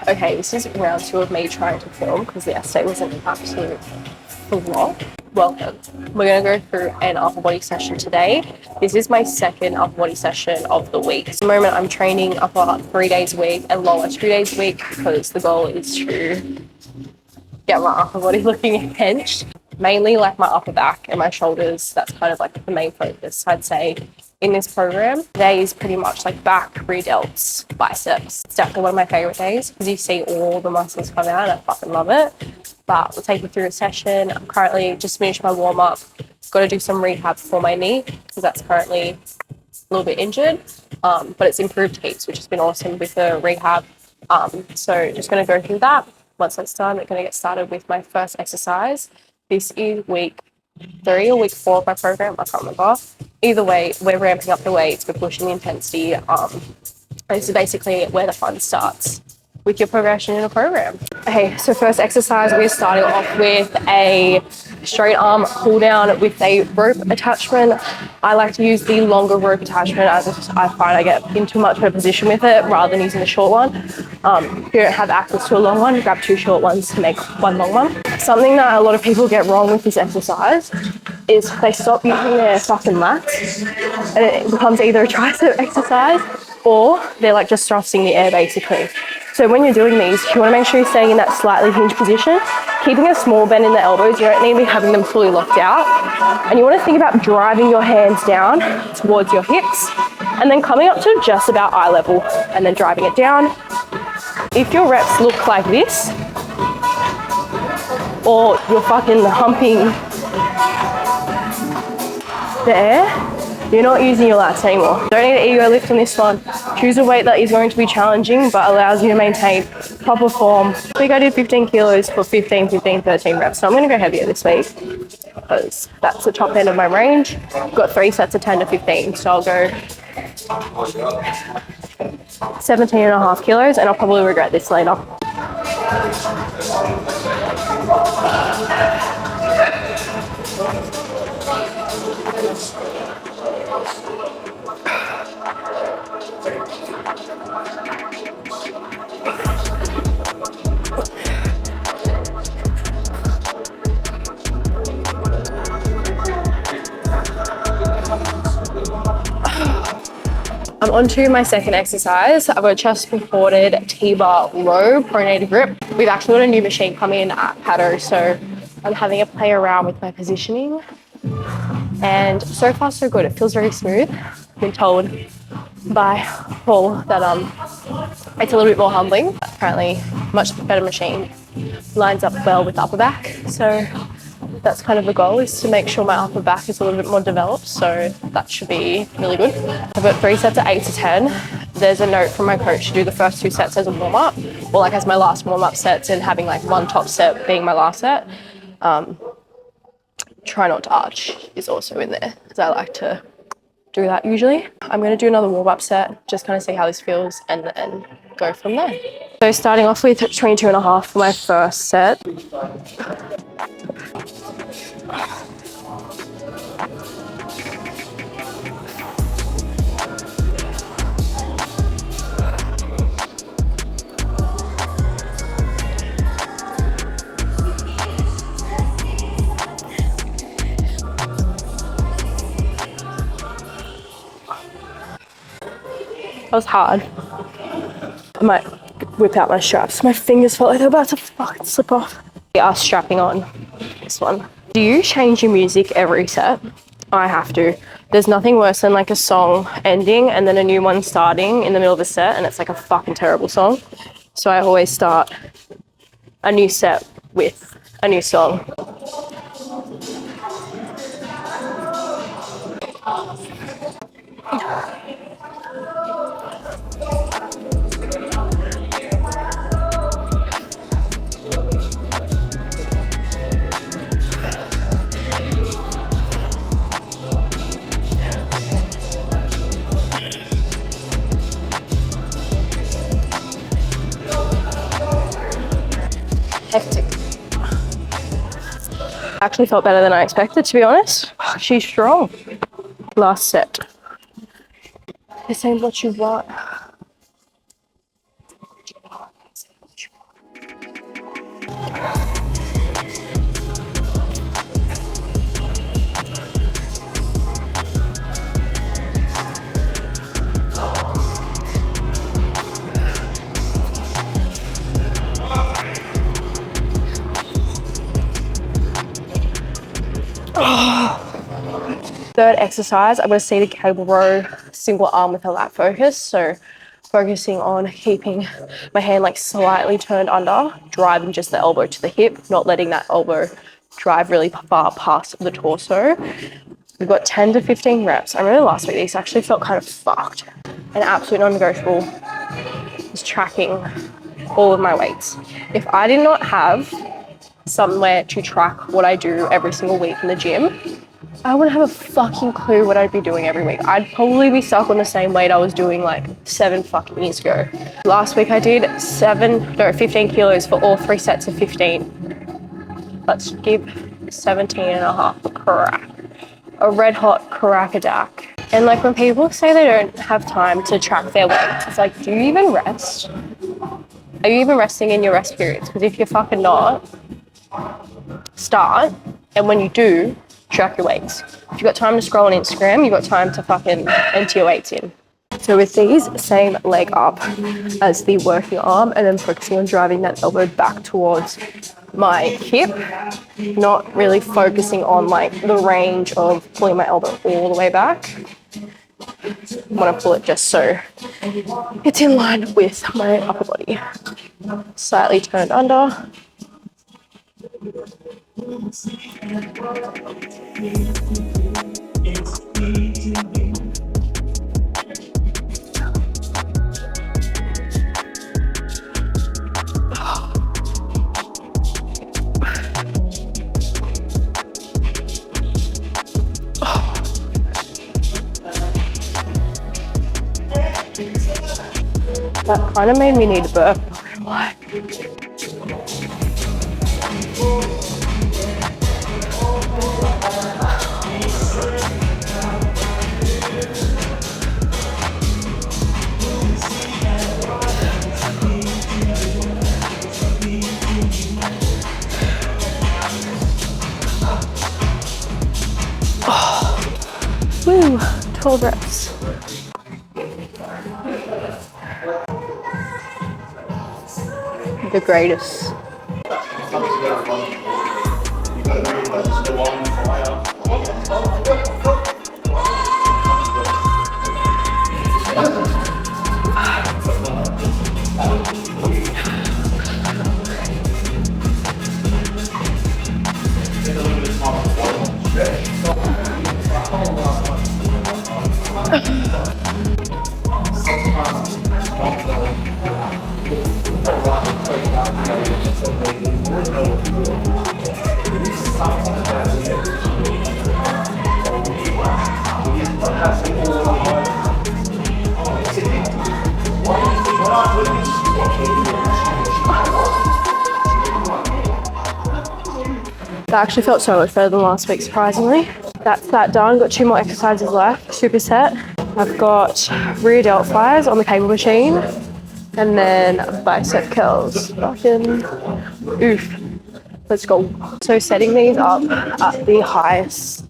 Okay, this is round 2 of me trying to film because yesterday was an absolute flop. Welcome. We're going to go through an upper body session today. This is my second upper body session of the week. At the moment, I'm training upper 3 days a week and lower 2 days a week because the goal is to get my upper body looking hench. Mainly like my upper back and my shoulders. That's kind of like the main focus, I'd say, in this program. Today is pretty much like back, rear delts, biceps. It's definitely one of my favorite days because you see all the muscles come out and I fucking love it. But we'll take you through a session. I'm currently just finished my warm up. Got to do some rehab for my knee because that's currently a little bit injured. But it's improved heaps, which has been awesome with the rehab. So just going to go through that. Once that's done, we're going to get started with my first exercise. This is week 3 or week 4 of my program. I can't remember. Either way, we're ramping up the weights. We're pushing the intensity. This is basically where the fun starts with your progression in a program. Okay, so first exercise, we're starting off with a straight arm pull down with a rope attachment. I like to use the longer rope attachment as I find I get in too much of a position with it rather than using the short one. If you don't have access to a long one, grab 2 short ones to make 1 long one. Something that a lot of people get wrong with this exercise is they stop using their fucking lats and it becomes either a tricep exercise or they're like just thrusting the air basically. So when you're doing these, you want to make sure you're staying in that slightly hinged position, keeping a small bend in the elbows. You don't need to be having them fully locked out. And you want to think about driving your hands down towards your hips and then coming up to just about eye level and then driving it down. If your reps look like this, or you're fucking humping the air, you're not using your lats anymore. Don't need an ego lift on this one. Choose a weight that is going to be challenging but allows you to maintain proper form. I think I did 15 kilos for 15, 13 reps. So I'm going to go heavier this week because that's the top end of my range. I've got 3 sets of 10 to 15. So I'll go 17.5 kilos and I'll probably regret this later. I'm on to my second exercise. I've got a chest supported T-bar row pronated grip. We've actually got a new machine coming in at Pato, so I'm having a play around with my positioning. And so far so good. It feels very smooth. I've been told by Paul that it's a little bit more humbling. Apparently much better machine. Lines up well with upper back. So that's kind of the goal, is to make sure my upper back is a little bit more developed, so that should be really good. I've got 3 sets of 8 to 10. There's a note from my coach to do the first 2 sets as a warm-up, or like as my last warm-up sets, and having like 1 top set being my last set. Try not to arch is also in there, because I like to do that usually. I'm going to do another warm-up set, just kind of see how this feels, and then go from there. So starting off with 22.5 for my first set. That was hard. I might whip out my straps. My fingers felt like they were about to fucking slip off. We are strapping on this one. Do you change your music every set? I have to. There's nothing worse than like a song ending and then a new one starting in the middle of a set and it's like a fucking terrible song. So I always start a new set with a new song. Hectic. Actually felt better than I expected, to be honest. She's strong. Last set. This ain't what you want. Third exercise, I'm going to seated cable row, single arm with a lat focus. So focusing on keeping my hand like slightly turned under, driving just the elbow to the hip, not letting that elbow drive really far past the torso. We've got 10 to 15 reps. I remember last week these actually felt kind of fucked. An absolute non-negotiable is tracking all of my weights. If I did not have somewhere to track what I do every single week in the gym, I wouldn't have a fucking clue what I'd be doing every week. I'd probably be stuck on the same weight I was doing like 7 fucking years ago. Last week I did 15 kilos for all 3 sets of 15. Let's give 17 and a half a crack. A red hot crack-a-dack. And like when people say they don't have time to track their weight, it's like, do you even rest? Are you even resting in your rest periods? Because if you're fucking not, start. And when you do, track your weights. If you've got time to scroll on Instagram, you've got time to fucking enter your weights in. So with these, same leg up as the working arm, and then focusing on driving that elbow back towards my hip, not really focusing on like the range of pulling my elbow all the way back. I want to pull it just so it's in line with my upper body. Slightly turned under. That kind of made me need a burp. Why? Woo, 12 reps. The greatest. That actually felt so much better than last week, surprisingly. That's that done. Got 2 more exercises left. Superset. I've got rear delt flies on the cable machine, and then bicep curls. Fucking oof. Let's go. So setting these up at the highest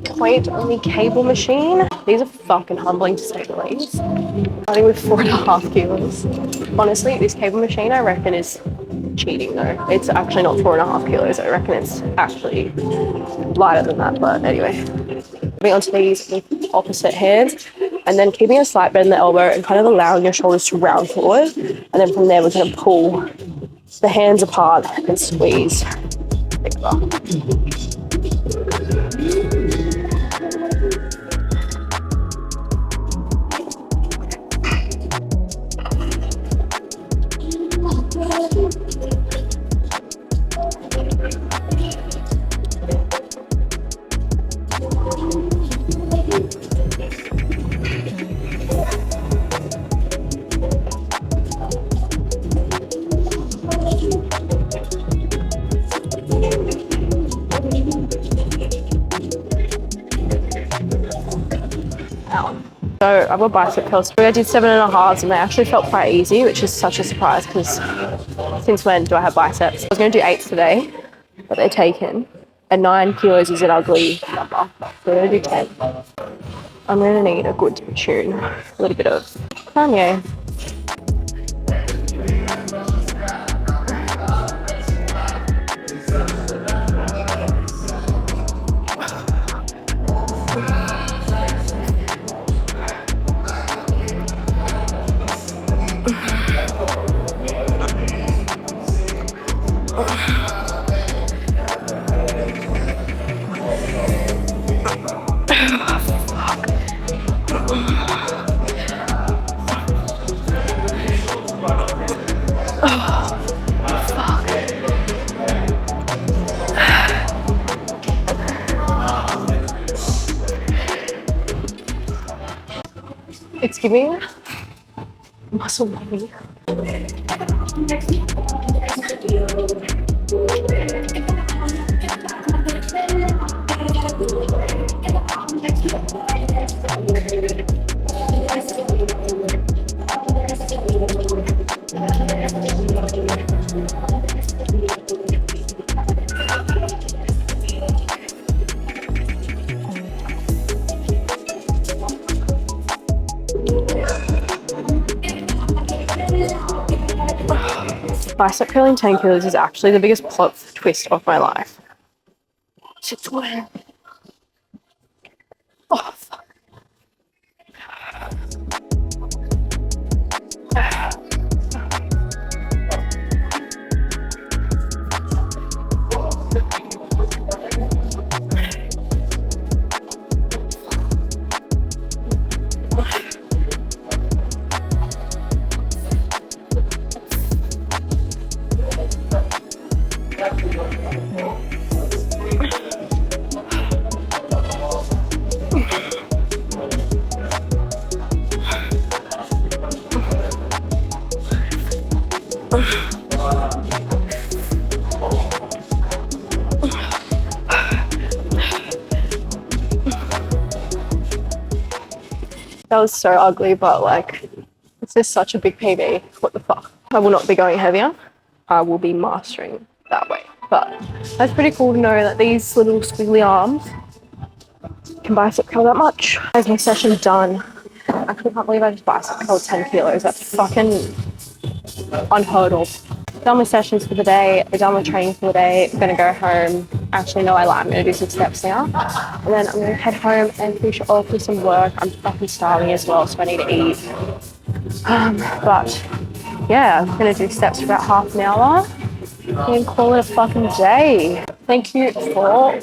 point on the cable machine. These are fucking humbling to say the least. Starting with 4.5 kilos. Honestly, this cable machine I reckon is cheating though. It's actually not 4.5 kilos. I reckon it's actually lighter than that, but anyway. Moving on to these with opposite hands, and then keeping a slight bend in the elbow and kind of allowing your shoulders to round forward. And then from there, we're going to pull the hands apart and squeeze together. So I've got bicep curls. I did 7.5s and they actually felt quite easy, which is such a surprise because since when do I have biceps? I was going to do 8s today, but they're taken. And 9 kilos is an ugly number. So I'm going to do 10. I'm going to need a good tune. A little bit of Kanye. It's giving muscle memory. Bicep curling 10 kilos is actually the biggest plot twist of my life. Oh, fuck. That was so ugly, but like, this is such a big PB. What the fuck? I will not be going heavier. I will be mastering that way. But that's pretty cool to know that these little squiggly arms can bicep curl that much. Guys, my session done. I actually can't believe I just bicep curled 10 kilos. That's fucking unheard of. Done with sessions for the day. We're done with training for the day. I'm gonna go home. Actually, no, I lied. I'm gonna do some steps now. And then I'm gonna head home and finish off with some work. I'm fucking starving as well, so I need to eat. But yeah, I'm gonna do steps for about half an hour and call it a fucking day. Thank you for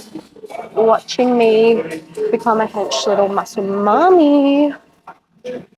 watching me become a hench little muscle mommy.